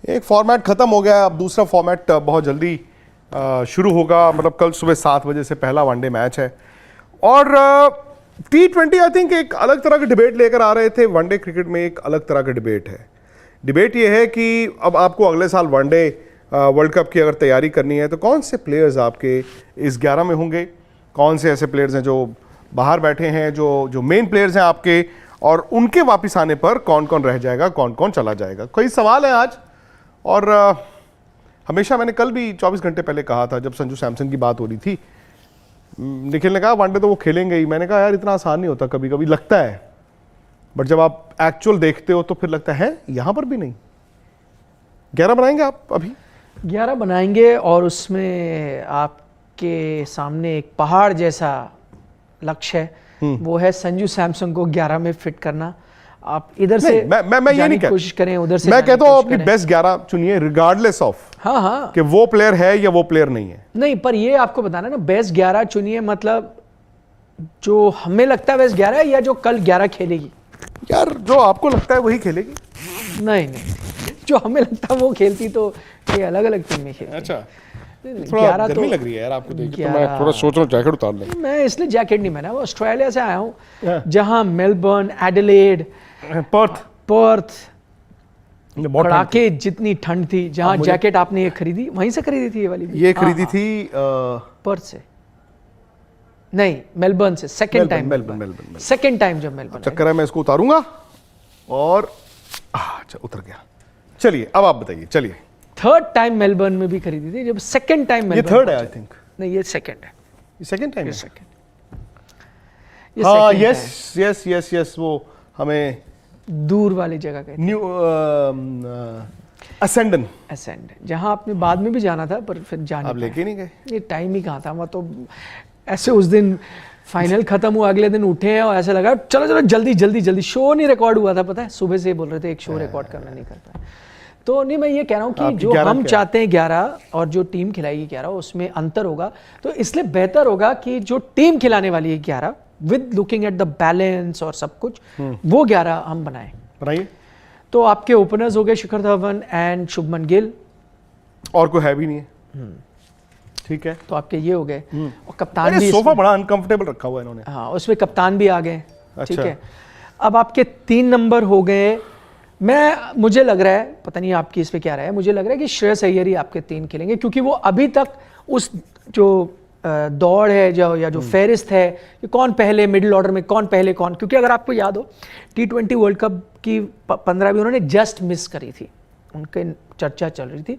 एक फॉर्मेट खत्म हो गया, अब दूसरा फॉर्मेट बहुत जल्दी शुरू होगा। मतलब कल सुबह 7 बजे से पहला वनडे मैच है। और T20 आई थिंक एक अलग तरह का डिबेट लेकर आ रहे थे। वनडे क्रिकेट में एक अलग तरह का डिबेट है। डिबेट ये है कि अब आपको अगले साल वनडे वर्ल्ड कप की अगर तैयारी करनी है तो कौन से प्लेयर्स आपके इस 11 में होंगे, कौन से ऐसे प्लेयर्स हैं जो बाहर बैठे हैं, जो मेन प्लेयर्स हैं आपके, और उनके वापस आने पर कौन कौन रह जाएगा, कौन कौन चला जाएगा। कई सवाल हैं आज। और हमेशा मैंने कल भी 24 घंटे पहले कहा था, जब संजू सैमसन की बात हो रही थी, निखिल ने कहा वनडे तो वो खेलेंगे ही। मैंने कहा यार इतना आसान नहीं होता, कभी कभी लगता है, बट जब आप एक्चुअल देखते हो तो फिर लगता है यहाँ पर भी नहीं। 11 बनाएंगे आप? अभी 11 बनाएंगे और उसमें आपके सामने एक पहाड़ जैसा लक्ष्य है, वो है संजू सैमसन को 11 में फिट करना। आप इधर से मैं ये नहीं कोशिश करें, उधर से मैं कहता हूँ अपनी बेस्ट 11 चुनिए रिगार्डलेस ऑफ हाँ कि वो प्लेयर है या वो प्लेयर नहीं है। नहीं, पर ये आपको बताना ना, बेस्ट 11 चुनिए, मतलब जो हमें लगता है बेस्ट 11 है या जो कल 11 खेलेगी। यार जो आपको लगता है वही खेलेगी। नहीं, जो हमें लगता है वो खेलती तो ये अलग अलग टीम में खेलती। अच्छा, थोड़ा गर्मी लग रही है यार आपको देख के, तो मैं थोड़ा सोच रहा हूँ जैकेट उतार लें। मैं इसलिए जैकेट नहीं पहना, वो ऑस्ट्रेलिया से आया हूँ जहाँ मेलबर्न, एडिलेड, पर्थ कड़ाके जितनी ठंड थी, जहाँ जैकेट आपने ये खरीदी, वहीं से खरीदी थी ये वाली? ये खरीदी थी पर्थ से नहीं, मेलबर्न से। सेकंड टाइम जब मेलबर्न। चक्कर है, मैं इसको उतारूंगा और अच्छा उतर गया। चलिए अब आप बताइए। चलिए, थर्ड टाइम मेलबर्न में भी खरीदी थी, जब सेकंड टाइम ये थर्ड है आई थिंक। नहीं, ये सेकंड है। ये सेकंड टाइम है। हाँ, यस वो हमें दूर वाली जगह गए, न्यू असेंडन, जहां आपने बाद में भी जाना था पर फिर जाने आप लेके नहीं गए। ये टाइम ही कहाँ था। मैं तो ऐसे उस दिन फाइनल खत्म हुआ, अगले दिन उठे हैं और ऐसा लगा चलो जल्दी शो नहीं रिकॉर्ड हुआ था। पता है सुबह से बोल रहे थे एक शो रिकॉर्ड करना नहीं करता। तो नहीं, मैं ये कह रहा हूँ कि जो हम चाहते हैं 11 और जो टीम खिलाएगी 11, उसमें अंतर होगा। तो इसलिए बेहतर होगा कि जो टीम खिलाने वाली है 11, with looking at the balance और सब कुछ, वो 11 हम बनाइए। तो आपके ओपनर्स हो गए शिखर धवन एंड शुभमन गिल, और कोई है भी नहीं है। ठीक है, तो आपके ये हो गए। और कप्तान भी, सोफा बड़ा अनकंफर्टेबल रखा हुआ है इन्होंने। हाँ, उसमें कप्तान भी आ गए। अच्छा। ठीक है, अब आपके 3 नंबर हो गए। मुझे लग रहा है, पता नहीं आपकी इस पे क्या राय है, मुझे लग रहा है कि श्रेयस अय्यर ही आपके 3 खेलेंगे, क्योंकि वो अभी तक उस जो दौड़ है या जो फेरिस्त है कि कौन पहले, मिडिल ऑर्डर में कौन पहले कौन, क्योंकि अगर आपको याद हो T20 वर्ल्ड कप की 15 भी उन्होंने जस्ट मिस करी थी, उनके चर्चा चल रही थी।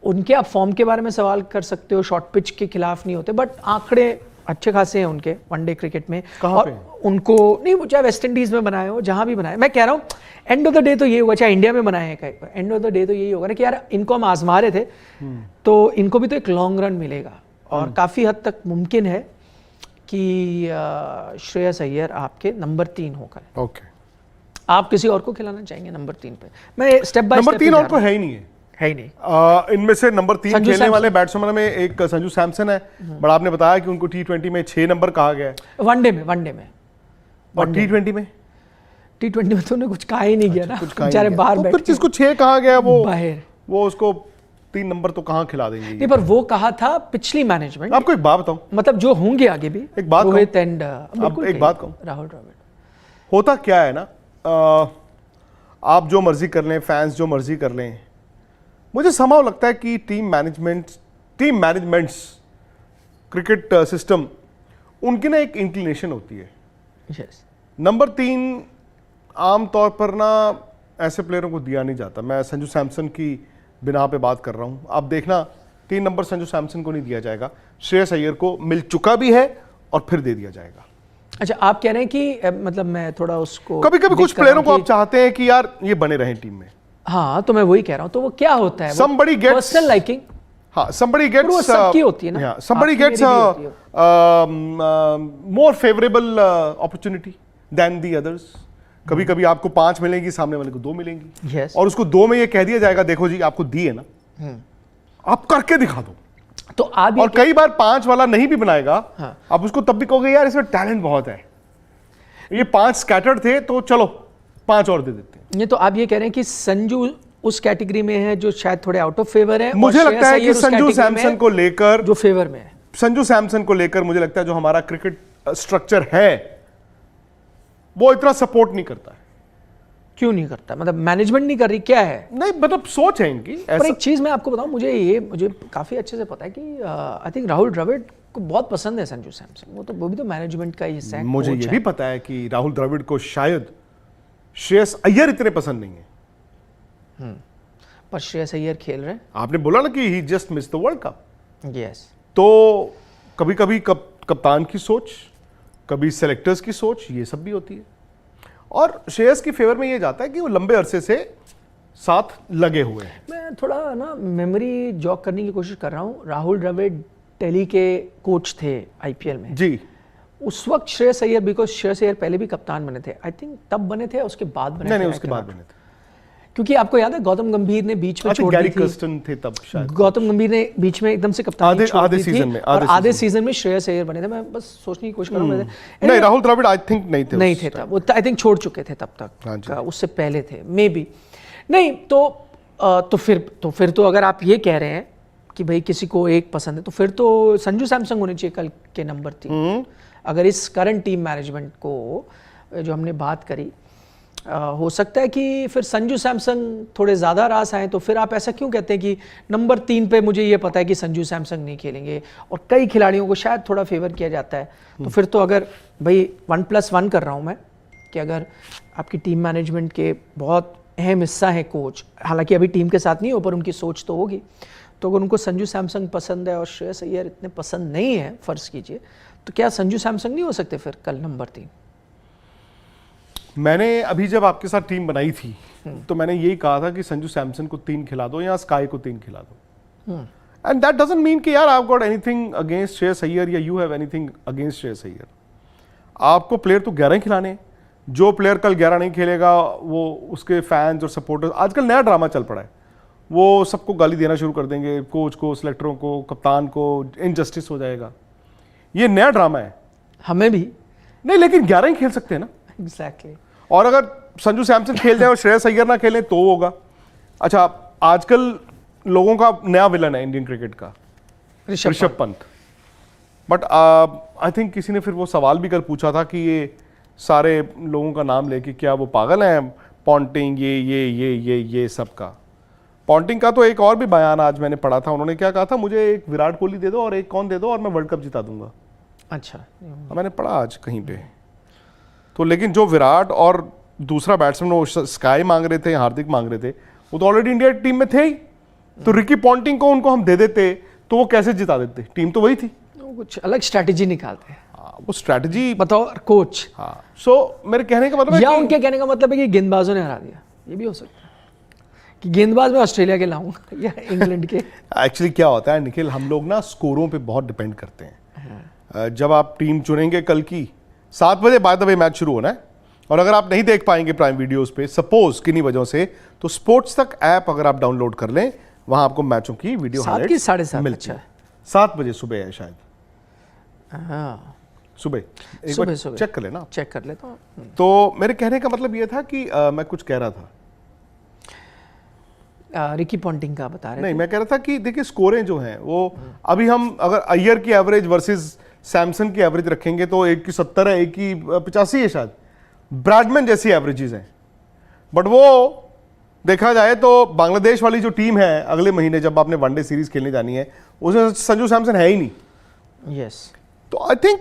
उनके आप फॉर्म के बारे में सवाल कर सकते हो, शॉर्ट पिच के खिलाफ नहीं होते, बट आंकड़े अच्छे खासे हैं उनके वनडे क्रिकेट में। और उनको नहीं, वो चाहे वेस्ट इंडीज में बनाए हो, जहां भी बनाए, मैं कह रहा हूँ एंड ऑफ द डे तो ये होगा, चाहे इंडिया में बनाए हैं, एंड ऑफ द डे तो यही होगा ना कि यार इनको हम आजमा रहे थे, तो इनको भी तो एक लॉन्ग रन मिलेगा। और काफी हद तक मुमकिन है कि श्रेयस अय्यर आपके नंबर 3 होकर। ओके, आप किसी और को खिलाना चाहेंगे नंबर 3 पे? मैं स्टेप बाय स्टेप। नंबर 3 और कोई है ही नहीं है। इनमें से नंबर 3 खेलने वाले बैट्समैन में एक संजू सैमसन है, बट आपने बताया कि उनको T20 में 6 नंबर कहा गया है। वनडे में और T20 में तो उन्हें कुछ कहा ही नहीं गया ना, बेचारे बाहर बैठ। फिर जिसको 6 कहा गया बाहर, वो उसको 3 नंबर तो कहाँ खिला देंगे? नहीं, पर वो कहा था पिछली मैनेजमेंट। आपको एक बात बताऊं, मतलब जो होंगे आगे भी, एक बात रोहित एंड एक बात कहूं, राहुल द्रविड़। होता क्या है ना, आप जो मर्जी कर लें, फैंस जो मर्जी कर लें, मुझे समाव लगता है कि टीम मैनेजमेंट्स क्रिकेट सिस्टम, उनकी ना एक इंक्लिनेशन होती है। नंबर 3 आमतौर पर ना ऐसे प्लेयरों को दिया नहीं जाता। मैं संजू सैमसन की बिना पे बात कर रहा हूं। आप देखना 3 नंबर संजू सैमसन को नहीं दिया जाएगा, श्रेयस अय्यर को मिल चुका भी है और फिर दे दिया जाएगा। अच्छा, आप कह रहे हैं कि मतलब मैं थोड़ा उसको, कभी कभी कुछ प्लेयरों को आप चाहते हैं कि यार ये बने रहें टीम में। हाँ, तो मैं वही कह रहा हूं। तो वो क्या होता है? somebody gets personal liking. हाँ, somebody gets, वो सबकी होती है ना। yeah, somebody gets more favorable opportunity than the others। कभी कभी आपको 5 मिलेंगी, सामने वाले को 2 मिलेंगी। yes। और उसको 2 में ये कह दिया जाएगा, देखो जी आपको दी है ना, आप करके दिखा दो। तो आप, और कई बार 5 वाला नहीं भी बनाएगा, हाँ। आप उसको तब भी कहोगे यार इसमें टैलेंट बहुत है, ये 5 स्कैटर्ड थे तो चलो 5 और दे देते हैं। ये तो आप ये कह रहे हैं कि संजू उस कैटेगरी में है जो शायद थोड़े आउट ऑफ फेवर है। मुझे लगता है कि संजू सैमसन को लेकर, जो फेवर में है, संजू सैमसन को लेकर मुझे लगता है जो हमारा क्रिकेट स्ट्रक्चर है वो इतना सपोर्ट नहीं करता है। क्यों नहीं करता? मतलब मैनेजमेंट नहीं कर रही, क्या है? नहीं, मतलब सोच है इनकी। पर एक चीज मैं आपको बताऊं, मुझे काफी अच्छे से पता है कि आई थिंक राहुल द्रविड़ को बहुत पसंद है संजू सैमसन। वो भी तो मैनेजमेंट का ही हिस्सा है। मुझे ये भी पता है कि राहुल द्रविड़ को शायद श्रेयस अय्यर इतने पसंद नहीं है। पर श्रेयस अय्यर खेल रहे हैं। आपने बोला ना कि he just miss the world cup. Yes. तो कभी कभी कप्तान की सोच, कभी सेलेक्टर्स की सोच, ये सब भी होती है। और श्रेयस की फेवर में ये जाता है कि वो लंबे अरसे से साथ लगे हुए हैं। मैं थोड़ा ना मेमोरी जॉग करने की कोशिश कर रहा हूँ। राहुल द्रविड़ दिल्ली के कोच थे आईपीएल में जी। उस वक्त श्रेयस अय्यर, बिकॉज श्रेयस अय्यर पहले भी कप्तान बने थे, आई थिंक तब बने थे, उसके बाद बने थे। नहीं, उसके बाद बने थे। क्योंकि आपको याद है गौतम गंभीर ने बीच में छोड़ दी थी। थे तब शायद। गौतम गंभीर ने बीच में एकदम से कप्तानी छोड़ दी थी, और आधे सीजन में श्रेयस अय्यर बने थे। मैं बस सोचने की कोशिश कर रहा हूँ। नहीं, राहुल द्रविड़ आई थिंक नहीं थे तब। वो आई थिंक छोड़ चुके थे तब तक, उससे पहले थे मे बी। नहीं तो फिर तो अगर आप ये कह रहे हैं कि भाई किसी को एक पसंद है, तो फिर तो संजू सैमसन होने चाहिए कल के नंबर 3। अगर इस करंट टीम मैनेजमेंट को जो हमने बात करी, हो सकता है कि फिर संजू सैमसन थोड़े ज़्यादा रास आए। तो फिर आप ऐसा क्यों कहते हैं कि नंबर 3 पे मुझे ये पता है कि संजू सैमसन नहीं खेलेंगे, और कई खिलाड़ियों को शायद थोड़ा फेवर किया जाता है। तो फिर तो अगर भाई 1+1 कर रहा हूँ मैं, कि अगर आपकी टीम मैनेजमेंट के बहुत अहम हिस्सा है कोच, हालांकि अभी टीम के साथ नहीं हो पर उनकी सोच तो होगी, तो अगर उनको संजू सैमसन पसंद है और श्रेयस अय्यर इतने पसंद नहीं है, फ़र्ज़ कीजिए, तो क्या संजू सैमसन नहीं हो सकते फिर कल नंबर 3? मैंने अभी जब आपके साथ टीम बनाई थी तो मैंने यही कहा था कि संजू सैमसन को 3 खिला दो या स्काई को 3 खिला दो। एंड दैट डजंट मीन कि यार आप got anything against Shreyas Iyer या you have anything against Shreyas Iyer. आपको प्लेयर तो 11 खिलाने हैं। जो प्लेयर कल 11 नहीं खेलेगा वो उसके फैंस और सपोर्टर्स, आजकल नया ड्रामा चल पड़ा है, वो सबको गाली देना शुरू कर देंगे, कोच को, सिलेक्टरों को, कप्तान को, इनजस्टिस हो जाएगा। ये नया ड्रामा है। हमें भी नहीं, लेकिन 11 ही खेल सकते हैं ना। एग्जैक्टली। और अगर संजू सैमसन खेल जाए और श्रेयस अय्यर ना खेलें तो होगा। अच्छा, आजकल लोगों का नया विलन है इंडियन क्रिकेट का, Rishabh Pant. But I think किसी ने फिर वो सवाल भी कल पूछा था कि ये सारे लोगों का नाम लेके क्या वो पागल हैं, पॉन्टिंग, ये सब का। पॉन्टिंग का तो एक और भी बयान आज मैंने पढ़ा था। उन्होंने क्या कहा था, मुझे एक विराट कोहली दे दो और एक कौन दे दो और मैं वर्ल्ड कप जिता दूंगा। अच्छा, मैंने पढ़ा आज कहीं पे। तो लेकिन जो विराट और दूसरा बैट्समैन वो स्काई मांग रहे थे, हार्दिक मांग रहे थे, वो तो ऑलरेडी इंडिया टीम में थे ही। तो रिकी पॉन्टिंग को उनको हम दे देते तो वो कैसे जिता देते? टीम तो वही थी। वो कुछ अलग स्ट्रैटेजी निकालते हैं। वो स्ट्रैटेजी बताओ कोच। हाँ, सो मेरे कहने का मतलब या उनके कहने का मतलब है कि गेंदबाजों ने हरा दिया। ये भी हो सकता है कि गेंदबाज में ऑस्ट्रेलिया के लाऊंगा या इंग्लैंड के। एक्चुअली क्या होता है निखिल, हम लोग ना स्कोरों पे बहुत डिपेंड करते हैं। जब आप टीम चुनेंगे कल की 7 बजे बाय द वे मैच शुरू होना है, और अगर आप नहीं देख पाएंगे प्राइम वीडियोस पे सपोज किन्हीं वजहों से, तो स्पोर्ट्स तक ऐप अगर आप डाउनलोड कर लें, वहां आपको मैचों की वीडियो हाइलाइट्स 7:30 मिलती है। 7 बजे सुबह है शायद। हाँ, सुबह एक बार चेक कर लेना। चेक कर लेता हूँ। तो मेरे कहने का मतलब ये था कि मैं कुछ कह रहा था। रिकी पॉन्टिंग का बता रहे नहीं, मैं कह रहा था कि देखिए स्कोरें जो हैं वो अभी हम अगर अय्यर की एवरेज वर्सेस सैमसन की एवरेज रखेंगे तो एक की 70 है, एक की 85 है शायद। ब्रैडमैन जैसी एवरेजेस हैं। बट वो देखा जाए तो बांग्लादेश वाली जो टीम है अगले महीने जब आपने वनडे सीरीज खेलने जानी है, उसमें संजू सैमसन है ही नहीं। यस। तो आई थिंक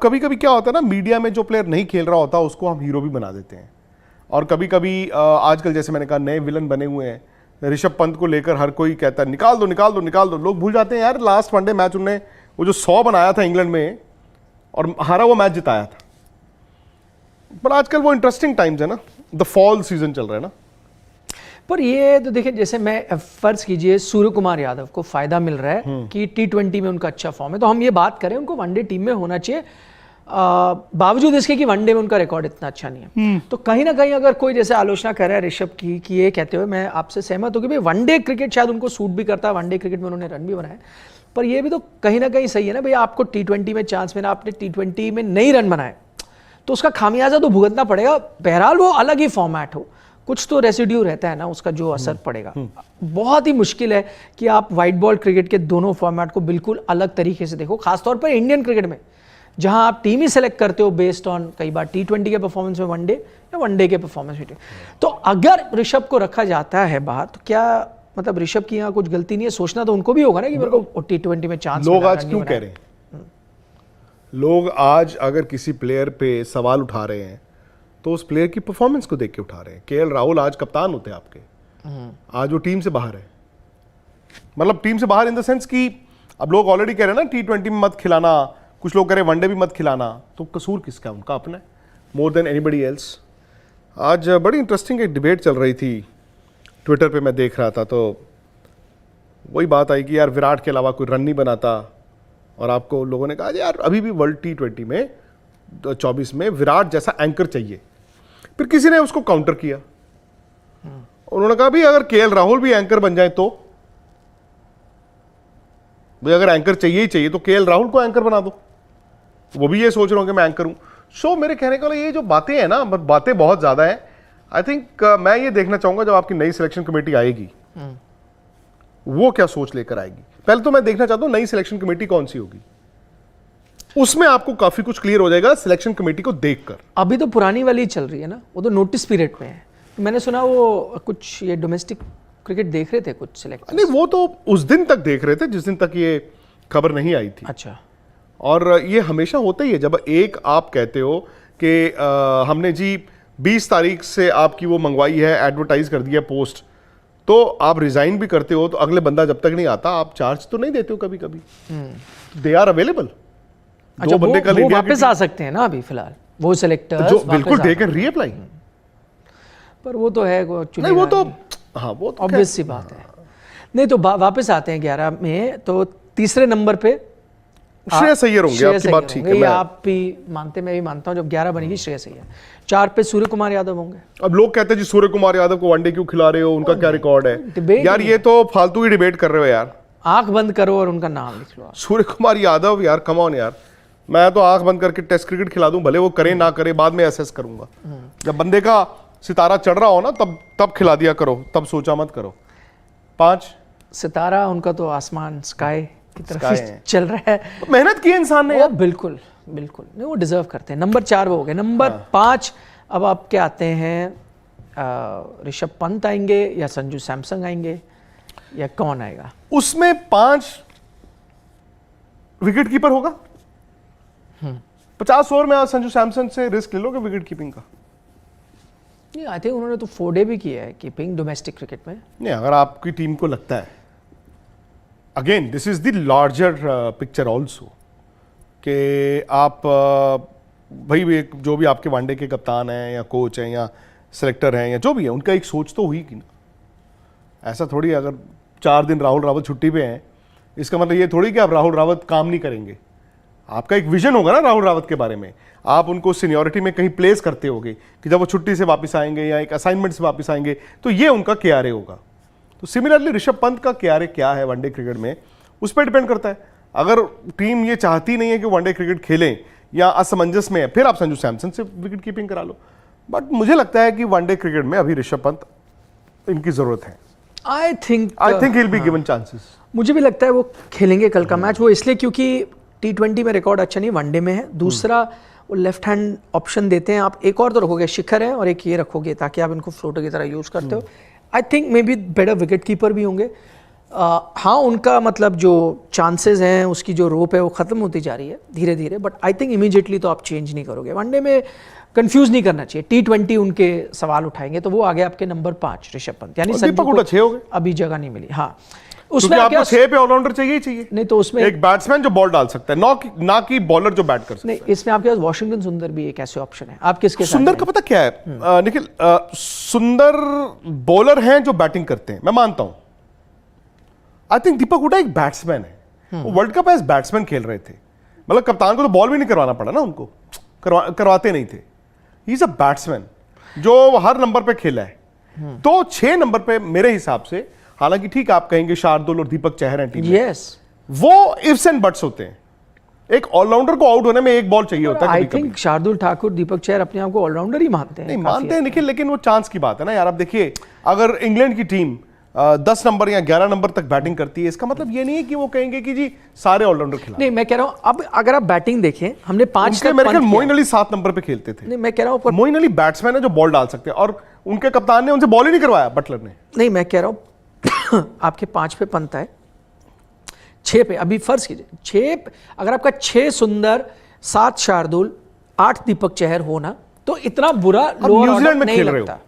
कभी कभी क्या होता है ना, मीडिया में जो प्लेयर नहीं खेल रहा होता उसको हम हीरो भी बना देते हैं। और कभी कभी आजकल जैसे मैंने कहा नए विलन बने हुए हैं। ऋषभ पंत को लेकर हर कोई कहता है निकाल दो निकाल दो निकाल दो। लोग भूल जाते हैं यार लास्ट वनडे मैच उन्होंने वो जो 100 बनाया था इंग्लैंड में और हारा वो मैच जिताया था। पर आजकल वो इंटरेस्टिंग टाइम्स है ना, द फॉल सीजन चल रहा है ना। पर ये तो देखिए, जैसे मैं फर्ज कीजिए सूर्य कुमार यादव को फायदा मिल रहा है कि T20 में उनका अच्छा फॉर्म है, तो हम ये बात करें उनको वनडे टीम में होना चाहिए, बावजूद इसके कि वनडे में उनका रिकॉर्ड इतना अच्छा नहीं है। तो कहीं ना कहीं अगर कोई जैसे आलोचना कर रहा है ऋषभ की, कि ये कहते हुए मैं आपसे सहमत हूँ कि भाई वनडे क्रिकेट शायद उनको सूट भी करता है, वनडे क्रिकेट में उन्होंने रन भी बनाए, पर ये भी तो कहीं ना कहीं सही है ना भाई, आपको T20 में चांस मिला, आपने T20 में नहीं रन बनाए तो उसका खामियाजा तो भुगतना पड़ेगा। बहरहाल वो अलग ही फॉर्मेट हो, कुछ तो रेसिड्यू रहता है ना उसका जो असर पड़ेगा। बहुत ही मुश्किल है कि आप वाइट बॉल क्रिकेट के दोनों फॉर्मेट को बिल्कुल अलग तरीके से देखो, खासतौर पर इंडियन क्रिकेट में जहां आप टीम ही सेलेक्ट करते हो बेस्ड ऑन कई बार T20 के परफॉर्मेंस में वनडे या वनडे के परफॉर्मेंस में। तो अगर ऋषभ को रखा जाता है बाहर तो क्या मतलब ऋषभ की यहाँ कुछ गलती नहीं है? सोचना तो उनको भी होगा ना कि मेरे को T20 में चांस। लोग आज क्यों कह रहे हैं, लोग आज अगर किसी प्लेयर पे सवाल उठा रहे हैं तो उस प्लेयर की परफॉर्मेंस को देख के उठा रहे हैं। KL राहुल आज कप्तान होते हैं आपके, आज वो टीम से बाहर है। मतलब टीम से बाहर इन द सेंस कि अब लोग ऑलरेडी कह रहे हैं ना T20 में मत खिलाना, कुछ लोग कह रहे हैं वनडे भी मत खिलाना, तो कसूर किसका है? उनका अपना है, मोर देन एनीबडी एल्स। आज बड़ी इंटरेस्टिंग एक डिबेट चल रही थी ट्विटर पे, मैं देख रहा था, तो वही बात आई कि यार विराट के अलावा कोई रन नहीं बनाता, और आपको लोगों ने कहा यार अभी भी वर्ल्ड T20 में 24 में विराट जैसा एंकर चाहिए। फिर किसी ने उसको काउंटर किया, उन्होंने कहा भी अगर KL राहुल भी एंकर बन जाए तो भाई, अगर एंकर चाहिए ही चाहिए तो KL राहुल को एंकर बना दो, वो भी ये सोच रहे होंगे मैं एंकर हूं। सो मेरे कहने का ये जो बातें हैं ना, बातें बहुत ज्यादा हैं। आई थिंक मैं ये देखना चाहूंगा जब आपकी नई सिलेक्शन कमेटी आएगी वो क्या सोच लेकर आएगी। पहले तो मैं देखना चाहता हूं नई सिलेक्शन कमेटी कौन सी होगी, उसमें आपको काफी कुछ क्लियर हो जाएगा सिलेक्शन कमेटी को देखकर। अभी तो पुरानी वाली चल रही है ना, वो तो नोटिस पीरियड में है। मैंने सुना वो कुछ ये डोमेस्टिक क्रिकेट देख रहे थे कुछ सिलेक्ट। नहीं, वो तो उस दिन तक देख रहे थे जिस दिन तक ये खबर नहीं आई थी। अच्छा। और ये हमेशा होता ही है, जब एक आप कहते हो कि हमने जी 20 तारीख से आपकी वो मंगवाई है, एडवर्टाइज कर दिया पोस्ट, तो आप रिजाइन भी करते हो, तो अगले बंदा जब तक नहीं आता आप चार्ज तो नहीं देते हो कभी कभी। They are available. अच्छा, वो वापस आ सकते हैं ना अभी फिलहाल वो सिलेक्टर्स, जो बिल्कुल दे कैन रीअप्लाई। पर वो तो है नहीं, वो तो हाँ, वो तो ऑब्वियस सी बात है। नहीं तो वापस आते हैं 11 में, तो तीसरे नंबर पे श्रेयस अय्यर होंगे। आपकी बात ठीक है, आप भी मानते, मैं भी मानता हूं, जब 11 बनेगी श्रेयस अय्यर। 4 पे सूर्य कुमार यादव होंगे। अब लोग कहते हैं जी सूर्य कुमार यादव को वनडे क्यों खिला रहे हो, उनका क्या रिकॉर्ड है? यार ये तो फालतू ही डिबेट कर रहे हो यार। आंख बंद करो और उनका नाम लिख लो। सूर्य कुमार यादव, यार कम ऑन यार, मैं तो आंख बंद करके टेस्ट क्रिकेट खिला दूं, भले वो करे ना करे, बाद में असेस करूंगा। जब बंदे का सितारा चढ़ रहा हो ना, तब खिला दिया करो, तब सोचा मत करो। 5 सितारा उनका तो आसमान स्काई की तरफ चल रहा है। मेहनत की इंसान ने, बिल्कुल बिल्कुल, नहीं वो डिजर्व करते हैं। नंबर 4 वो हो गए। नंबर 5 अब आपके आते हैं, ऋषभ पंत आएंगे या संजू सैमसन आएंगे या कौन आएगा? उसमें 5 विकेट कीपर होगा। 50 ओवर में आज संजू सैमसन से रिस्क ले लोगे विकेट कीपिंग का? नहीं, आई थिंक उन्होंने तो 4 डे भी किया है कीपिंग डोमेस्टिक क्रिकेट में। नहीं, अगर आपकी टीम को लगता है, again this is the larger picture also, कि आप भाई जो भी आपके वनडे के कप्तान हैं या कोच हैं या सेलेक्टर हैं या जो भी है, उनका एक सोच तो हुई कि ना। ऐसा थोड़ी अगर 4 दिन राहुल रावत छुट्टी पे हैं, इसका मतलब ये थोड़ी कि आप राहुल रावत काम नहीं करेंगे। आपका एक विजन होगा ना राहुल रावत के बारे में, आप उनको सीनियरिटी में कहीं प्लेस करते होगे कि जब वो छुट्टी से वापस आएंगे या एक असाइनमेंट से वापस आएंगे तो ये उनका KRA होगा। तो सिमिलरली ऋषभ पंत का KRA क्या है वनडे क्रिकेट में, उस पर डिपेंड करता है। अगर टीम ये चाहती नहीं है कि वनडे क्रिकेट खेलें या असमंजस में है, फिर आप संजू सैमसन से विकेट कीपिंग करा लो। बट मुझे लगता है कि वनडे क्रिकेट में अभी ऋषभ पंत इनकी जरूरत है। I think he will be given chances. मुझे भी लगता है वो खेलेंगे कल का मैच। वो इसलिए क्योंकि T20 में रिकॉर्ड अच्छा नहीं, वनडे में है। दूसरा वो लेफ्ट हैंड ऑप्शन देते हैं। आप एक और तो रखोगे, शिखर है, और एक ये रखोगे ताकि आप इनको फ्लोटर की तरह यूज करते हो। I think may be better wicket keeper भी होंगे। हाँ, उनका मतलब जो चांसेस हैं, उसकी जो रोप है वो खत्म होती जा रही है धीरे धीरे। बट आई थिंक इमीडिएटली तो आप चेंज नहीं करोगे। वनडे में कंफ्यूज नहीं करना चाहिए। T20 उनके सवाल उठाएंगे। तो वो आगे आपके नंबर 5 ऋषभ पंत, यानी संजू को 6 हो गए। अभी जगह नहीं मिली। हाँ, उसमें आपको 6 पे ऑलराउंडर चाहिए ही चाहिए। नहीं तो उसमें एक बैट्समैन जो बॉल डाल सकता है, ना कि बॉलर जो बैट कर सकता है। नहीं, इसमें आपके पास वॉशिंगटन सुंदर भी एक ऐसे ऑप्शन है। आप किसके साथ? सुंदर का पता क्या है निखिल, सुंदर बॉलर हैं जो बैटिंग करते हैं, मैं मानता हूं। आई थिंक दीपक हुडा एक बैट्समैन है। वो वर्ल्ड कप एज बैट्समैन खेल रहे थे, मतलब कप्तान को तो बॉल भी नहीं करवाना पड़ा ना, उनको करवाते नहीं थे। ही इज अ बैट्समैन जो हर नंबर पे खेला है। तो 6 नंबर पे मेरे हिसाब से, हालांकि ठीक आप कहेंगे शार्दुल और दीपक चहर हैं टीम में, यस, वो इफ्स एंड बट्स होते हैं। एक ऑलराउंडर को आउट होने में एक बॉल चाहिए होता है आई कभी-कभी। थिंक शार्दुल ठाकुर, दीपक चहर अपने आप को ऑलराउंडर ही मानते हैं। नहीं काफी मानते हैं निखिल, लेकिन वो चांस की बात है ना यार। अब देखिए, अगर इंग्लैंड की टीम 10 नंबर या 11 नंबर तक बैटिंग करती है, इसका मतलब ये नहीं है कि वो कहेंगे कि जी सारे ऑलराउंडर खिला। नहीं, मैं कह रहा हूं अब अगर आप बैटिंग देखें, हमने 5 उनके मेरे ख्याल मोइन अली 7 नंबर पे खेलते थे। नहीं, मैं कह रहा हूं मोइन अली बैट्समैन है जो बॉल डाल सकते हैं, और उनके कप्तान ने उनसे बॉल ही नहीं करवाया, बटलर ने। नहीं, मैं कह रहा हूं आपके 5 पे पंत है, 6 पे, अभी फर्ज कीजिए 6, अगर आपका 6 सुंदर, 7 शार्दुल, 8 दीपक चहर होना, तो इतना बुरा लोअर न्यूजीलैंड ऑर्डर में नहीं खेल रहे लगता।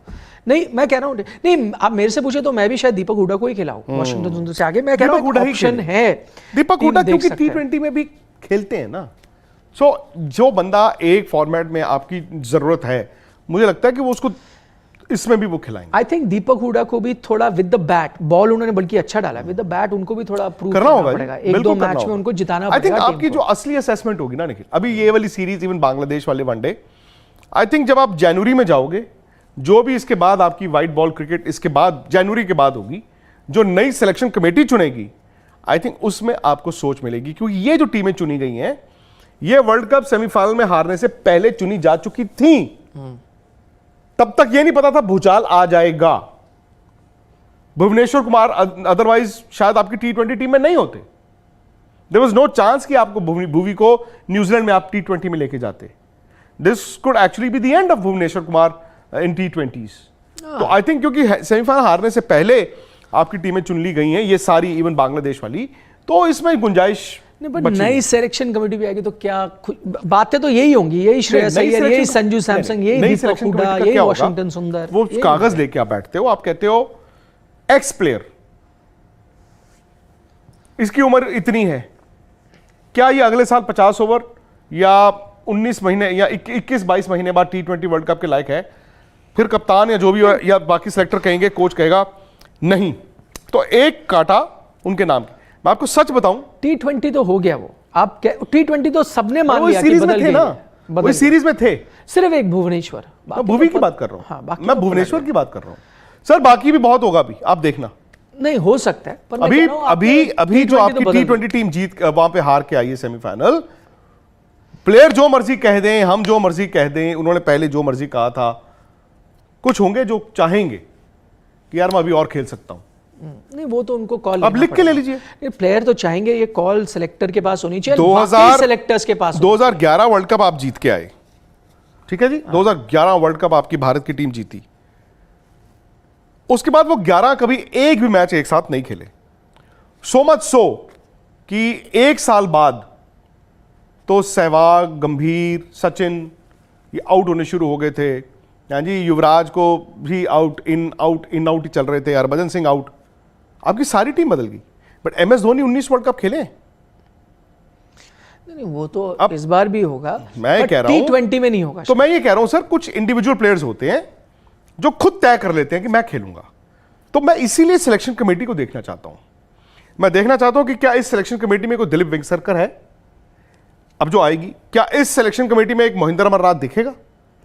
नहीं, मैं कह रहा हूं, नहीं, आप मेरे से पूछे तो मैं भी शायद दीपक हुडा को ही खिलाऊं वॉशिंगटन सुंदर से आगे। मैं कह रहा हूं हुडा ही ऑप्शन खेले। है, दीपक टीम हुडा देख क्योंकि सकता है। T20 में भी खेलते हैं ना। सो जो बंदा एक फॉर्मेट में आपकी जरूरत है, मुझे लगता है कि वो उसको इसमें भी वो खिलाएंगे। आई थिंक दीपक हुडा को भी थोड़ा विद द बैट, बॉल उन्होंने बल्कि अच्छा डाला, विद द बैट उनको भी थोड़ा प्रूव करना होगा पड़ेगा। जी, एक दो बिल्कुल करना मैच में होगा। उनको जिताना आई थिंक पड़ेगा। आपकी जो असली असेसमेंट होगी ना निखिल, अभी ये वाली सीरीज, इवन बांग्लादेश वाले वनडे, आई थिंक जब आप जनवरी में जाओगे, जो भी इसके बाद आपकी व्हाइट बॉल क्रिकेट इसके बाद जनवरी के बाद होगी, जो नई सिलेक्शन कमेटी चुनेगी, आई थिंक उसमें आपको सोच मिलेगी। क्योंकि ये जो टीमें चुनी गई हैं, ये वर्ल्ड कप सेमीफाइनल में हारने से पहले चुनी जा चुकी थी। तब तक ये नहीं पता था भूचाल आ जाएगा। भुवनेश्वर कुमार अदरवाइज शायद आपकी T20 टीम में नहीं होते। देयर वाज नो चांस कि आपको भुवी को न्यूजीलैंड में आप T20 में लेके जाते। This could actually be the end of Bhuvneshwar Kumar in T20s। तो आई थिंक क्योंकि सेमीफाइनल हारने से पहले आपकी टीमें चुन ली गई हैं, ये सारी, इवन बांग्लादेश वाली, तो इसमें गुंजाइश नहीं, पर नई सिलेक्शन कमेटी भी आएगी तो क्या बातें तो यही होंगी, यही श्रेयस अय्यर, यही संजू सैमसन, यही दीपक हुडा, यही वॉशिंगटन सुंदर। वो कागज लेके आप बैठते हो, आप कहते हो एक्स प्लेयर, इसकी उम्र इतनी है, क्या ये अगले साल 50 ओवर या 19 महीने या 21-22 महीने बाद T20 वर्ल्ड कप के लायक है? फिर कप्तान या जो भी या बाकी सेलेक्टर कहेंगे, कोच कहेगा नहीं, तो एक काटा उनके नाम की। मैं आपको सच बताऊं, T20 तो हो गया वो, आप T20 तो सबने मान लिया कि सीरीज में बदल थे गई ना, है, वो सीरीज में थे। सिर्फ एक भुवनेश्वर, मैं भुवी की बात कर रहा हूं। हाँ, बाकी मैं तो भुवनेश्वर की बात कर रहा हूं सर, बाकी भी बहुत होगा अभी, आप देखना। नहीं हो सकता है, पर मैं अभी कह रहा हूं अभी आपने अभी जो T20 आपकी तो बदल T20 टीम जीत वहां पे हार के आई है सेमीफाइनल, प्लेयर जो मर्जी कह दें, हम जो मर्जी कह दें, उन्होंने पहले जो मर्जी कहा था, कुछ होंगे जो चाहेंगे कि यार मैं अभी और खेल सकता हूं। नहीं, वो तो उनको कॉल अब लिख के ले लीजिए। प्लेयर तो चाहेंगे, ये कॉल सिलेक्टर के पास होनी चाहिए, 2000 सिलेक्टर्स के पास। 2011 वर्ल्ड कप आप जीत के आए, ठीक है जी। 2011 वर्ल्ड कप आपकी भारत की टीम जीती, उसके बाद वो 11 कभी एक भी मैच एक साथ नहीं खेले। सो मच सो कि एक साल बाद तो सहवाग, गंभीर, सचिन ये आउट होने शुरू हो गए थे। हाँ जी, युवराज को भी आउट इन आउट ही चल रहे थे। हरभजन सिंह आउट, आपकी सारी टीम बदल गई। But MS Dhoni 19 world cup खेले। नहीं, वो तो अब इस बार भी होगा, मैं कह रहा हूं T20 में नहीं होगा। तो मैं ये कह रहा हूं सर, कुछ इंडिविजुअल प्लेयर्स होते हैं जो खुद तय कर लेते हैं कि मैं खेलूंगा। तो मैं इसीलिए सिलेक्शन कमेटी को देखना चाहता हूं। मैं देखना चाहता हूं कि क्या इस सिलेक्शन कमेटी में कोई दिलीप वेंगसरकर है अब जो आएगी, क्या इस सिलेक्शन कमेटी में एक मोहिंदर अमरनाथ दिखेगा,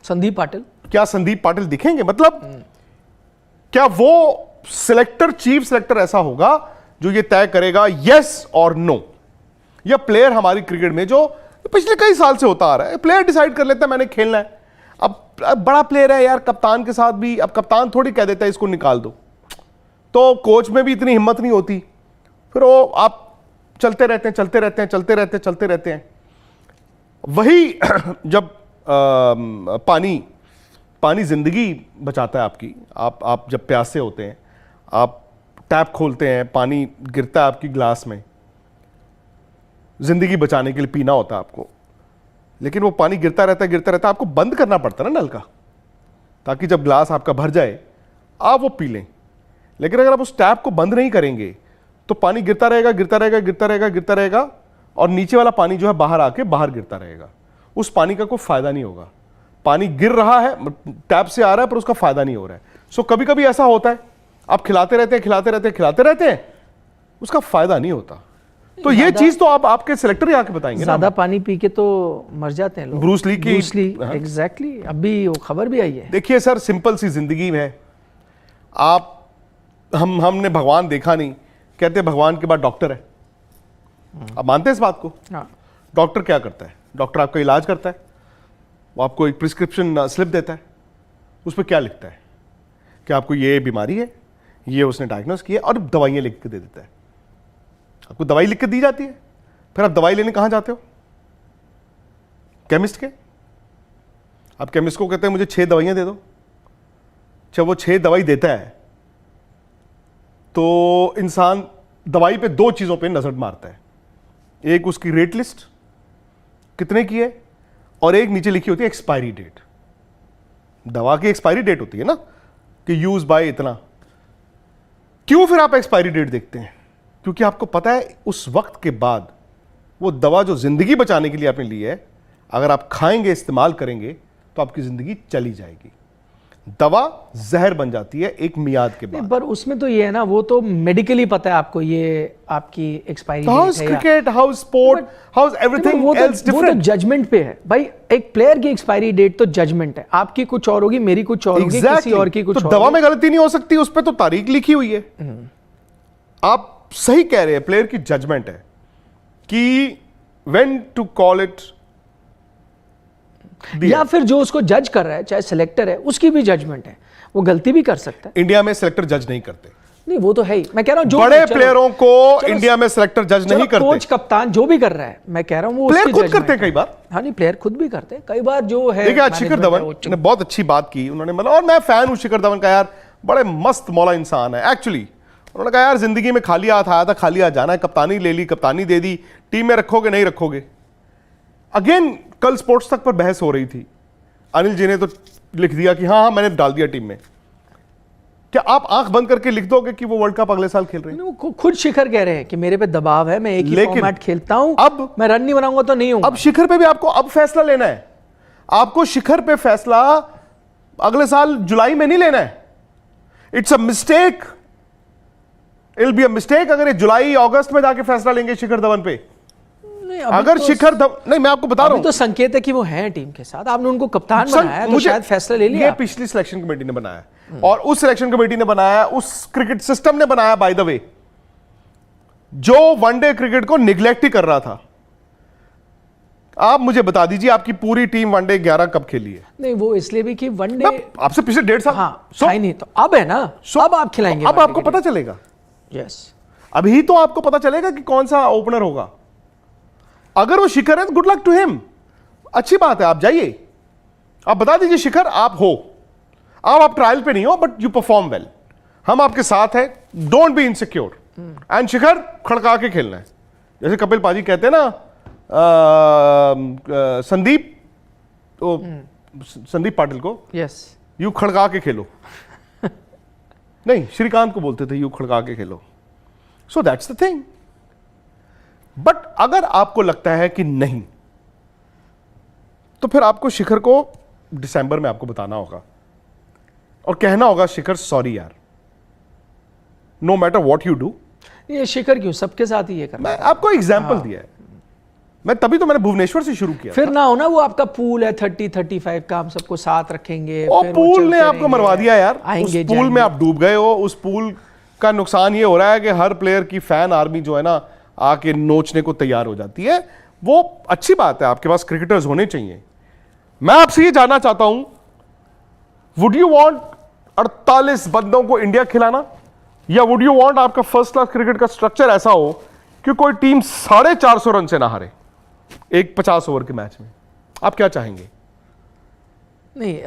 संदीप पाटिल, क्या संदीप पाटिल दिखेंगे? मतलब क्या वो सिलेक्टर, चीफ सिलेक्टर ऐसा होगा जो ये तय करेगा यस और नो? या प्लेयर हमारी क्रिकेट में जो पिछले कई साल से होता आ रहा है, प्लेयर डिसाइड कर लेता है मैंने खेलना है। अब बड़ा प्लेयर है यार, कप्तान के साथ भी, अब कप्तान थोड़ी कह देता है इसको निकाल दो, तो कोच में भी इतनी हिम्मत नहीं होती। फिर वो आप चलते रहते हैं, चलते रहते हैं, चलते रहते हैं, चलते रहते हैं। वही जब पानी जिंदगी बचाता है आपकी। आप जब प्यासे होते हैं, आप टैप खोलते हैं, पानी गिरता है आपकी ग्लास में, जिंदगी बचाने के लिए पीना होता है आपको, लेकिन वो पानी गिरता रहता है, आपको बंद करना पड़ता है ना नल का, ताकि जब ग्लास आपका भर जाए आप वो पी लें। लेकिन अगर आप उस टैप को बंद नहीं करेंगे तो पानी गिरता रहेगा, गिरता रहेगा, गिरता रहेगा, गिरता रहेगा, और नीचे वाला पानी जो है बाहर आके बाहर गिरता रहेगा। उस पानी का कोई फायदा नहीं होगा। पानी गिर रहा है, टैप से आ रहा है, पर उसका फायदा नहीं हो रहा है। सो कभी कभी ऐसा होता है, आप खिलाते रहते हैं, खिलाते रहते हैं, खिलाते रहते हैं, उसका फायदा नहीं होता। तो ये चीज तो आप आपके सिलेक्टर ही आके बताएंगे। ज्यादा पानी पी के तो मर जाते हैं लोग। ब्रूस ली की एग्जैक्टली, अभी वो खबर भी आई है। देखिए सर, सिंपल सी जिंदगी है। आप हमने भगवान देखा नहीं, कहते भगवान के बाद डॉक्टर है। आप मानते हैं इस बात को? हाँ। डॉक्टर क्या करता है? डॉक्टर आपका इलाज करता है, वो आपको एक प्रिस्क्रिप्शन स्लिप देता है, उस पर क्या लिखता है कि आपको ये बीमारी है, ये उसने डायग्नोस किया, और दवाइयाँ लिख के दे देता है। आपको दवाई लिख के दी जाती है, फिर आप दवाई लेने कहाँ जाते हो? केमिस्ट के। आप केमिस्ट को कहते हैं मुझे 6 दवाइयाँ दे दो। जब वो 6 दवाई देता है तो इंसान दवाई पे 2 चीज़ों पे नज़र मारता है, एक उसकी रेट लिस्ट कितने की है, और एक नीचे लिखी होती है एक्सपायरी डेट। दवा की एक्सपायरी डेट होती है ना कि यूज बाय इतना। क्यों फिर आप एक्सपायरी डेट देखते हैं? क्योंकि आपको पता है उस वक्त के बाद वो दवा जो जिंदगी बचाने के लिए आपने ली है, अगर आप खाएंगे, इस्तेमाल करेंगे तो आपकी जिंदगी चली जाएगी। दवा जहर बन जाती है एक मियाद के बाद। पर उसमें तो ये है ना, वो तो मेडिकली पता है आपको ये आपकी expiry house cricket, house sport, house everything else वो तो डिफरेंट। जजमेंट पे है भाई। एक प्लेयर की एक्सपायरी डेट तो जजमेंट है, आपकी कुछ और होगी, मेरी कुछ और होगी, किसी और की कुछ तो और दवा होगी। में गलती नहीं हो सकती, उस पर तो तारीख लिखी हुई है। आप सही कह रहे हैं, प्लेयर की जजमेंट है कि व्हेन टू कॉल इट, या फिर जो उसको जज कर रहा है, चाहे सिलेक्टर है, उसकी भी जजमेंट है, वो गलती भी कर सकता है। इंडिया में सिलेक्टर जज नहीं करते। नहीं वो तो है ही, मैं कह रहा हूं जो बड़े चलो, प्लेयरों को चलो, इंडिया में सिलेक्टर जज नहीं करते। कोच कप्तान जो भी कर रहा है, मैं कह रहा हूं वो प्लेयर उसकी खुद judgment करते हैं है। कई बार। हाँ नहीं, प्लेयर खुद भी करते हैं कई बार, जो है देखिए आज शिखर management है, धवन वो ने बहुत अच्छी बात की। उन्होंने मतलब, और मैं फैन हूं शिखर धवन का यार, बड़े मस्त मौला इंसान है एक्चुअली। उन्होंने कहा यार जिंदगी में खाली हाथ आया था, खाली हाथ जाना है, कप्तानी ले ली, कप्तानी दे दी, टीम में रखोगे नहीं रखोगे। अगेन कल स्पोर्ट्स तक पर बहस हो रही थी, अनिल जी ने तो लिख दिया कि हाँ मैंने डाल दिया टीम में। क्या आप आंख बंद करके लिख दोगे कि वो वर्ल्ड कप अगले साल खेल रहे हैं? वो खुद शिखर कह रहे हैं कि मेरे पे दबाव है, मैं एक ही लेकिन फॉर्मेट खेलता हूं, अब मैं रन नहीं बनाऊंगा तो नहीं हूं। अब शिखर पे भी आपको अब फैसला लेना है। आपको शिखर पे फैसला अगले साल जुलाई में नहीं लेना है। It's a mistake, it will be a mistake अगर ये जुलाई अगस्त में जाके फैसला लेंगे शिखर धवन पे। नहीं, अभी अगर तो शिखर धवन, नहीं मैं आपको बता रहा अभी हूं, तो संकेत है कि वो हैं टीम के साथ, आपने उनको कप्तान बनाया है, तो मुझे शायद फैसला ले लिया। ये पिछली सिलेक्शन कमेटी ने बनाया और उस सिलेक्शन कमेटी ने बनाया, उस क्रिकेट सिस्टम ने बनाया बाय द वे, जो वनडे क्रिकेट को निग्लेक्ट ही कर रहा था। आप मुझे बता दीजिए आपकी पूरी टीम वनडे 11 कब खेली है? नहीं वो इसलिए भी कि वनडे आपसे पिछले 1.5 साल। हाँ खाई नहीं, तो अब है ना, अब आप खिलाएंगे। अब आपको पता चलेगा, यस अभी तो आपको पता चलेगा कि कौन सा ओपनर होगा। अगर वो शिखर है तो गुड लक टू हिम, अच्छी बात है, आप जाइए, आप बता दीजिए शिखर आप हो, आप ट्रायल पे नहीं हो बट यू परफॉर्म वेल, हम आपके साथ हैं, डोंट बी इनसिक्योर एंड शिखर खड़का के खेलना है। जैसे कपिल पाजी कहते हैं ना, संदीप तो संदीप पाटिल को, यस यू खड़का के खेलो नहीं, श्रीकांत को बोलते थे यू खड़का के खेलो। So that's the thing. But अगर आपको लगता है कि नहीं, तो फिर आपको शिखर को दिसंबर में आपको बताना होगा और कहना होगा शिखर सॉरी यार, no matter what you do. ये शिखर क्यों सबके साथ ही ये कर रहा मैं आपको एग्जाम्पल दिया है, मैं तभी तो मैंने भुवनेश्वर से शुरू किया। फिर ना हो ना वो आपका पूल है 30-35 का, हम सबको साथ रखेंगे, और फिर वो पूल चलते ने आपको रहेंगे, मरवा दिया यार, उस आएंगे पूल में आप डूब गए हो। उस पूल का नुकसान ये हो रहा है कि हर प्लेयर की फैन आर्मी जो है ना आके नोचने को तैयार हो जाती है। वो अच्छी बात है, आपके पास क्रिकेटर्स होने चाहिए। मैं आपसे ये जानना चाहता हूं, वुड यू वांट 48 बंदों को इंडिया खिलाना, या वुड यू वांट आपका फर्स्ट क्लास क्रिकेट का स्ट्रक्चर ऐसा हो कि कोई टीम 450 रन से ना हारे एक 50 ओवर के मैच में? आप क्या चाहेंगे? नहीं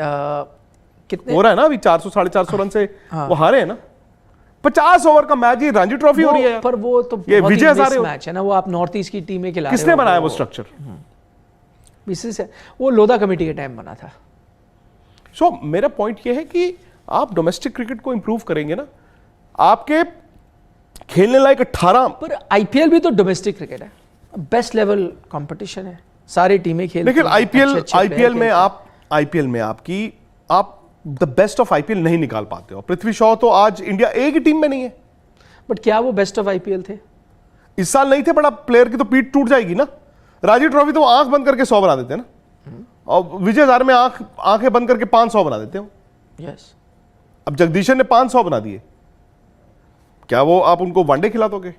कितने हो रहा है ना अभी 400 450 रन से वो हारे हैं ना। 50 ओवर का मैच, ये रणजी ट्रॉफी हो रही है। पर वो तो ये बहुत ही विजय हजारे मैच है ना, वो आप नॉर्थ ईस्ट की टीमें खिला रहे किसने हो, बनाया वो स्ट्रक्चर? से वो लोधा कमेटी के टाइम बना था। सो मेरा पॉइंट ये है कि आप डोमेस्टिक क्रिकेट को इंप्रूव करेंगे ना, आपके खेलने लायक 18। पर आईपीएल भी तो डोमेस्टिक क्रिकेट है, बेस्ट लेवल कंपटीशन है, सारी टीमें खेलती लेकिन हैं, आईपीएल अच्छे-अच्छे आईपीएल player में खेलते आईपीएल में आप द बेस्ट ऑफ आईपीएल नहीं निकाल पाते हो। पृथ्वी शॉ तो आज इंडिया एक ही टीम में नहीं है। हैं। बट क्या वो बेस्ट ऑफ आईपीएल थे? इस साल नहीं थे, बड़ा प्लेयर की तो पीठ टूट जाएगी ना। राजी ट्रॉफी तो आंख बंद करके 100 बना देते हैं ना, और विजय हजारे में आंखें बंद करके 500 बना देते हो। यस अब जगदीशन ने 500 बना दिए, क्या वो आप उनको वनडे खिला दोगे?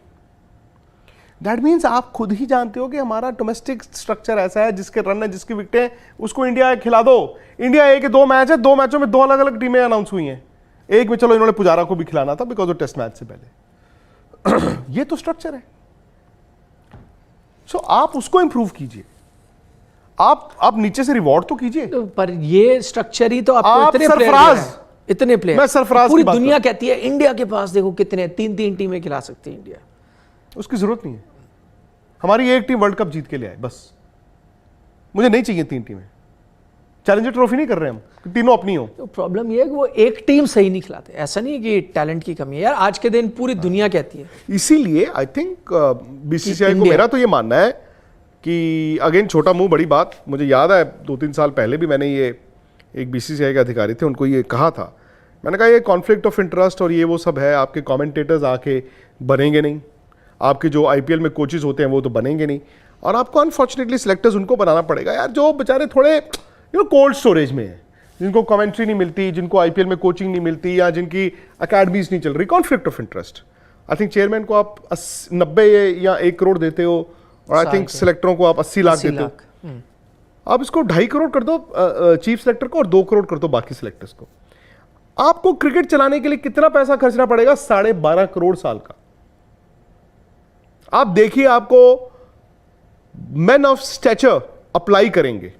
दैट मीन्स आप खुद ही जानते हो कि हमारा डोमेस्टिक स्ट्रक्चर ऐसा है, जिसके रन है, जिसकी विकेटें हैं, उसको इंडिया खिला दो। इंडिया ए के 2 मैच है, 2 मैचों में 2 अलग अलग टीमें अनाउंस हुई हैं। एक में चलो इन्होंने पुजारा को भी खिलाना था बिकॉज वो टेस्ट मैच से पहले। ये तो स्ट्रक्चर है। सो आप उसको इंप्रूव कीजिए, आप नीचे से रिवॉर्ड तो कीजिए। तो पर ये स्ट्रक्चर ही तो आपको आप इतने सरफराज, इतने प्लेयर, मैं सरफराज पूरी की बात दुनिया कहती है इंडिया के पास देखो कितने 3-3 टीमें खिला सकती है इंडिया। उसकी जरूरत नहीं है। हमारी एक टीम वर्ल्ड कप जीत के ले आए बस, मुझे नहीं चाहिए 3 टीमें। चैलेंजर ट्रॉफी नहीं कर रहे हम कि तीनों अपनी हो। तो प्रॉब्लम ये है कि वो एक टीम सही नहीं खिलाते। ऐसा नहीं है कि टैलेंट की कमी है यार, आज के दिन पूरी दुनिया कहती है। इसीलिए आई थिंक बीसीसीआई को इंडिया- मेरा तो ये मानना है कि अगेन छोटा मुंह बड़ी बात। मुझे याद है 2-3 साल पहले भी मैंने ये, एक बीसीसीआई के अधिकारी थे, उनको ये कहा था। मैंने कहा ये कॉन्फ्लिक्ट ऑफ इंटरेस्ट और ये वो सब है, आपके कमेंटेटर्स आके बनेंगे नहीं, आपके जो आईपीएल में कोचेस होते हैं वो तो बनेंगे नहीं, और आपको अनफॉर्चुनेटली सिलेक्टर्स उनको बनाना पड़ेगा यार, जो बेचारे थोड़े कोल्ड स्टोरेज में है, जिनको कमेंट्री नहीं मिलती, जिनको आईपीएल में कोचिंग नहीं मिलती, या जिनकी अकेडमीज नहीं चल रही। Conflict of interest. I think chairman को आप 90 या 1 करोड़ देते हो, और आई थिंक सिलेक्टरों को आप 80 लाख देते हो। आप इसको 2.5 करोड़ कर दो चीफ सिलेक्टर को, और 2 करोड़ कर दो बाकी सिलेक्टर्स को। आपको क्रिकेट चलाने के लिए कितना पैसा खर्चना पड़ेगा? 12.5 करोड़ साल का। आप देखिए, आपको मैन ऑफ स्टैचर अप्लाई करेंगे,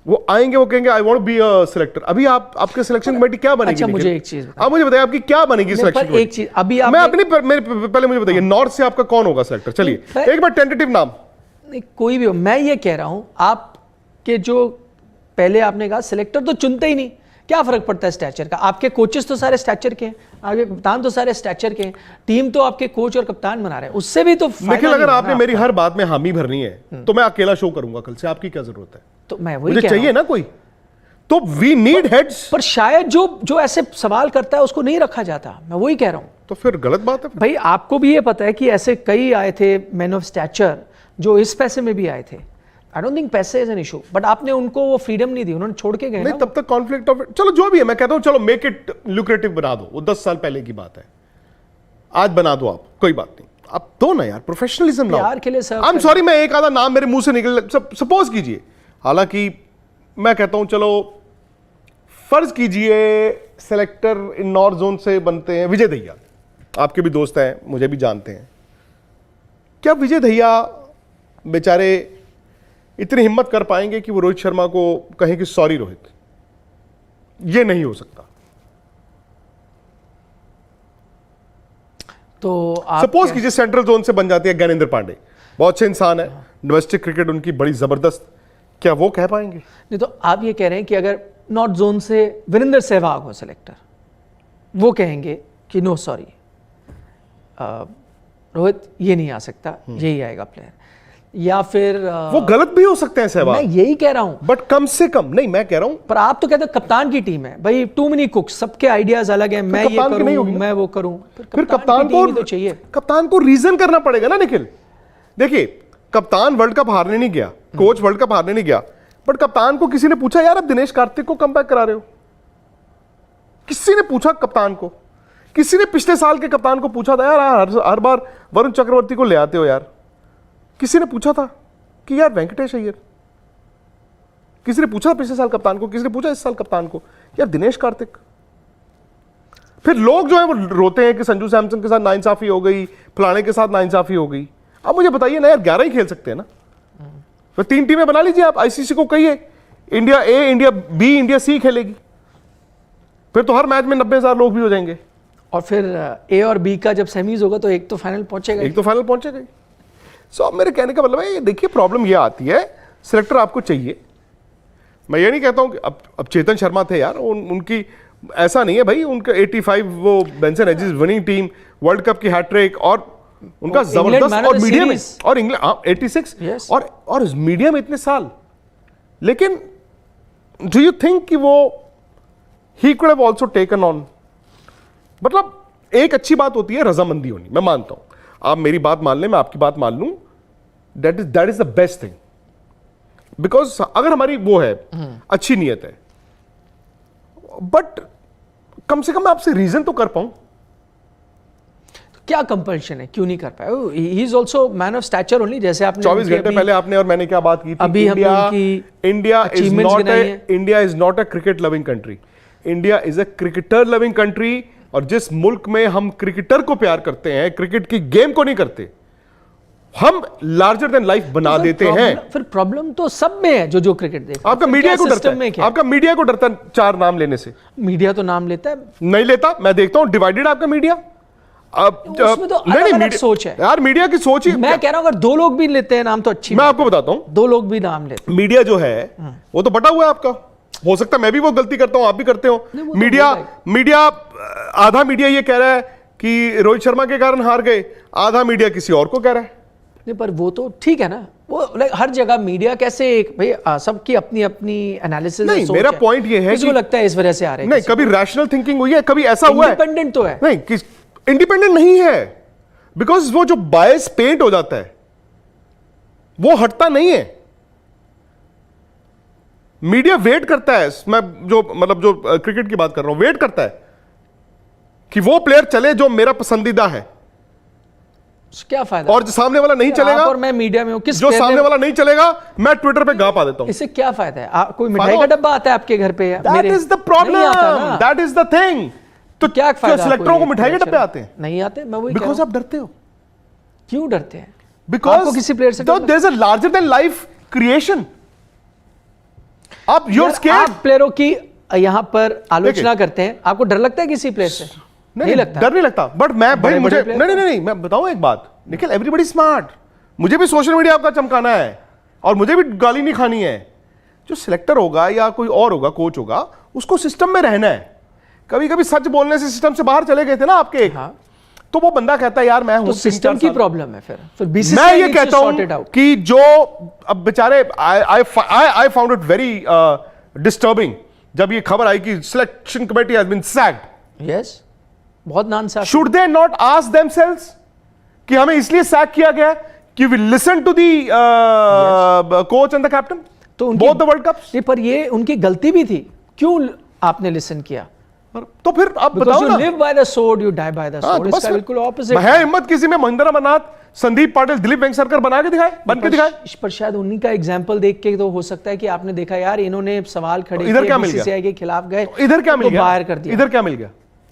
वो आएंगे, वो कहेंगे I want be a selector. अभी आपके सिलेक्शन कमेटी क्या बनेगी? अच्छा, मुझे एक चीज आप मुझे बताइए, आपकी क्या बनेगी सिलेक्शन कमेटी? एक चीज अभी मैं अपनी पहले मुझे बताइए, नॉर्थ से आपका कौन होगा सिलेक्टर? चलिए एक बार टेंटेटिव नाम। नहीं, कोई भी हो, मैं ये कह रहा हूं आपके जो पहले आपने कहा सिलेक्टर तो चुनते ही नहीं, क्या फर्क पड़ता है स्टैचर का? आपके कोचेस तो सारे स्टैचर के हैं, आपके कप्तान तो सारे स्टैचर के हैं, टीम तो आपके कोच और कप्तान बना रहे हैं, उससे भी तो निखिल, अगर आपने मेरी हर बात में हामी भरनी है तो मैं अकेला शो करूंगा कल से। आपकी क्या जरूरत है? तो मैं वही मुझे कह रहा चाहिए हूं। ना कोई, तो वी नीड हेड्स। पर शायद जो ऐसे सवाल करता है उसको नहीं रखा जाता, मैं वही कह रहा हूं। तो फिर गलत बात है। भाई आपको भी ये पता है कि ऐसे कई आए थे मैन ऑफ स्टैचर जो इस पैसे में भी आए थे। आई डोंट थिंक पैसे इज एन इशू, बट आपने उनको वो फ्रीडम नहीं दी, उन्होंने छोड़ के गए नहीं, ना। तब तक कॉन्फ्लिक्ट ऑफ, चलो जो भी है, मैं कहता हूं चलो मेक इट लुक्रेटिव बना दो। वो 10 साल पहले की बात है, आज बना दो आप, कोई बात नहीं। आप दो ना यार, प्रोफेशनलिज्म लाओ। प्यार के लिए सर्व आई एम सॉरी, मैं एक आधा नाम मेरे मुंह से निकल, सपोज कीजिए, हालांकि मैं कहता हूं चलो फर्ज कीजिए सेलेक्टर इन नॉर्थ जोन से बनते हैं विजय दहिया। आपके भी दोस्त हैं, मुझे भी जानते हैं। क्या विजय दहिया बेचारे इतनी हिम्मत कर पाएंगे कि वो रोहित शर्मा को कहें कि सॉरी रोहित? ये नहीं हो सकता। तो आप सपोज कीजिए सेंट्रल जोन से बन जाते हैं ज्ञानेंद्र पांडे, बहुत अच्छे इंसान है, डोमेस्टिक क्रिकेट उनकी बड़ी जबरदस्त, क्या वो कह पाएंगे? नहीं, तो आप ये कह रहे हैं कि अगर नॉर्थ जोन से वीरेंद्र सहवाग हो सिलेक्टर, वो कहेंगे कि नो सॉरी रोहित ये नहीं आ सकता, यही आएगा प्लेयर, या फिर वो गलत भी हो सकते हैं सहवाग, मैं यही कह रहा हूं। बट कम से कम, नहीं मैं कह रहा हूं, पर आप तो कहते हो कप्तान की टीम है भाई, टू मेनी कुक्स, सबके आइडियाज अलग हैं, मैं ये कप्तान की नहीं करूं, होगी ना? मैं वो करूं, फिर कप्तान की टीम ही को तो चाहिए। कप्तान को रीजन करना पड़ेगा ना निखिल। देखिए, कप्तान वर्ल्ड कप हारने नहीं गया, कोच वर्ल्ड कप हारने नहीं गया, बट कप्तान को किसी ने पूछा यार अब दिनेश कार्तिक को कमबैक करा रहे हो? किसी ने पूछा कप्तान को? किसी ने पिछले साल के कप्तान को पूछा था यार हर बार वरुण चक्रवर्ती को ले आते हो यार? किसी ने पूछा था कि यार वेंकटेश अय्यर? किसी ने पूछा पिछले साल कप्तान को? किसी ने पूछा इस साल कप्तान को यार दिनेश कार्तिक? फिर लोग जो है वो रोते हैं कि संजू सैमसन के साथ नाइंसाफी हो गई, फलाने के साथ नाइंसाफी हो गई। अब मुझे बताइए ना यार, 11 ही खेल सकते हैं ना, तो 3 टीमें बना लीजिए आप। आईसीसी को कहिए इंडिया ए, इंडिया बी, इंडिया सी खेलेगी, फिर तो हर मैच में 90,000 लोग भी हो जाएंगे। और फिर ए और बी का जब सेमीज होगा तो एक तो फाइनल पहुंचेगा, एक तो फाइनल पहुंचेगा ही। सो मेरे कहने का मतलब है, देखिए प्रॉब्लम ये आती है, सिलेक्टर आपको चाहिए। मैं ये नहीं कहता हूं कि अब चेतन शर्मा थे यार, उनकी ऐसा नहीं है भाई, उनका 85 वो Benson Hedges winning team, world cup की हैट्रिक, और उनका जबरदस्त, और मीडिया में, और इंग्लैंड 86 yes. और मीडिया में इतने साल। लेकिन डू यू थिंक कि वो he could have also taken on? मतलब एक अच्छी बात होती है रजामंदी होनी, मैं मानता हूं, आप मेरी बात मान लें, मैं आपकी बात मान लूं, that is the best thing. Because अगर हमारी वो है अच्छी नीयत है, बट कम से कम मैं आपसे रीजन तो कर पाऊं। क्या कंपल्शन है, क्यों नहीं कर पाए? He is also man of stature only, जैसे आपने 24 घंटे पहले आपने और मैंने क्या बात की थी? अभी हमने उनकी India is not a cricket loving country, India is a cricketer loving country. और जिस मुल्क में हम क्रिकेटर को प्यार करते हैं, क्रिकेट की गेम को नहीं करते, हम लार्जर देन लाइफ बना देते हैं। फिर प्रॉब्लम तो सब में है, जो क्रिकेट देखता है। आपका मीडिया को डरता है, आपका मीडिया को डरता है 4 नाम लेने से। मीडिया तो नाम लेता है, नहीं लेता, मैं देखता हूं डिवाइडेड आपका मीडिया। उसमें तो अलग-अलग सोच है यार, मीडिया की सोच ही। मैं कह रहा हूं अगर 2 लोग भी लेते हैं नाम तो अच्छी, मैं आपको बताता हूं, 2 लोग भी नाम लेते हैं। मीडिया जो है वो तो बटा हुआ है आपका। हो सकता है मैं भी वो गलती करता हूं, आप भी करते हो। मीडिया आधा मीडिया ये कह रहा है कि रोहित शर्मा के कारण हार गए, आधा मीडिया किसी और को कह रहा है। नहीं, पर वो तो ठीक है ना, वो हर जगह मीडिया कैसे एक भाई सबकी अपनी अपनी एनालिसिस नहीं, मेरा पॉइंट ये है कि लगता है इस वजह से आ रहे हैं। नहीं, कभी रैशनल थिंकिंग हुई है, कभी ऐसा हुआ है? इंडिपेंडेंट तो है। नहीं, इंडिपेंडेंट नहीं है, बिकॉज वो जो बायस पेंट हो जाता है वो हटता नहीं है। मीडिया वेट करता है, मैं जो क्रिकेट की बात कर रहा हूं, वेट करता है कि वो प्लेयर चले जो मेरा पसंदीदा है। क्या फायदा? और जो सामने वाला नहीं चलेगा, और मैं मीडिया में हूं, किस जो सामने वाला नहीं चलेगा मैं ट्विटर पे गा पा देता हूं। इससे क्या फायदा है? कोई मिठाई का डब्बा आता है आपके घर पे? That is the problem, that is the thing. तो क्या फायदा? सिलेक्टरों को मिठाई के डब्बे आते हैं? नहीं आते। मैं वही बिकॉज आप डरते हो। क्यों डरते हैं? बिकॉज किसी प्लेयर से there is a larger than life creation. आप यूर स्केर्ड। आप प्लेयरों की यहां पर आलोचना करते हैं, आपको डर लगता है किसी प्लेयर से? नहीं लगता, डर नहीं लगता। बट मैं भाई मुझे नहीं, मैं बताऊं एक बात निखिल, एवरीबॉडी स्मार्ट। मुझे भी सोशल मीडिया आपका चमकाना है और मुझे भी गाली नहीं खानी है। जो सिलेक्टर होगा या कोई और होगा, कोच होगा, उसको सिस्टम में रहना है। कभी कभी सच बोलने से सिस्टम से बाहर चले गए थे ना आपके एक, तो वो बंदा कहता है यार मैं हूं, तो सिस्टम की प्रॉब्लम है। फिर मैं ये कहता हूं कि जो अब बेचारे I found it very disturbing जब ये खबर आई कि selection committee has been sacked. Yes, बहुत नाइंसाफी। Should they not ask themselves कि हमें इसलिए सैक किया गया कि we listen to the coach and the captain तो बोथ द वर्ल्ड कप्स? पर ये उनकी गलती भी थी, क्यों आपने लिसन किया? तो फिर आप बताओ ना, you live by the sword, you die by the sword। इसका बिल्कुल ऑपोजिट है। हिम्मत किसी में महेंद्र अमरनाथ, संदीप पाटिल, दिलीप वेंकसरकर बन के दिखाए। पर शायद उन्हीं का एग्जांपल देख के तो हो सकता है कि आपने देखा यार इन्होंने सवाल खड़े किए, इधर क्या मिल गया? के खिलाफ गए, इधर क्या मिल गया? बाहर कर दिया। इधर क्या मिल गया?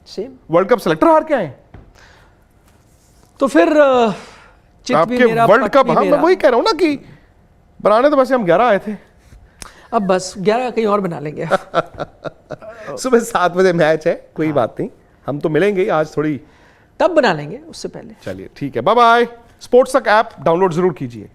सेम वर्ल्ड कप सिलेक्टर हार के आए। तो फिर आपके वर्ल्ड कप, हाँ मैं वही कह रहा हूं ना कि बनाने तो वैसे हम 11 आए थे, अब बस 11 कहीं और बना लेंगे। सुबह 7 बजे मैच है, कोई बात नहीं, हम तो मिलेंगे आज थोड़ी, तब बना लेंगे, उससे पहले। चलिए ठीक है, बाय बाय। स्पोर्ट्स तक ऐप डाउनलोड जरूर कीजिए।